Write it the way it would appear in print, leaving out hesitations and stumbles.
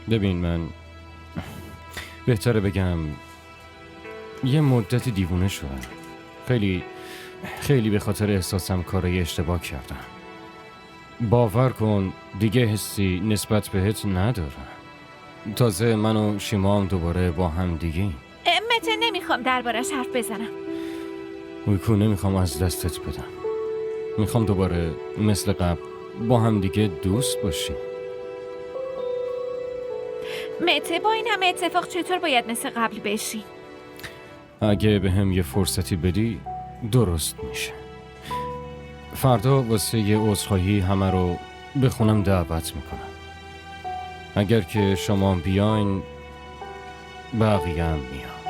ببین من بهتره بگم یه مدتی دیوونه شدم. خیلی به خاطر احساسم کارای اشتباه کردم. باور کن دیگه حسی نسبت بهت ندارم. تازه من و شیما هم دوباره با هم دیگه. مته نمیخوام دربارش حرف بزنم. ویکو نمیخوام از دستت بدم. میخوام دوباره مثل قبل با هم دیگه دوست باشیم. مته با این همه اتفاق چطور باید مثل قبل بشی؟ اگه به هم یه فرصتی بدی درست میشه. فردا واسه یه عذرخواهی همه رو به خونم دعوت میکنم. اگر که شما بیاین بقیه هم میان.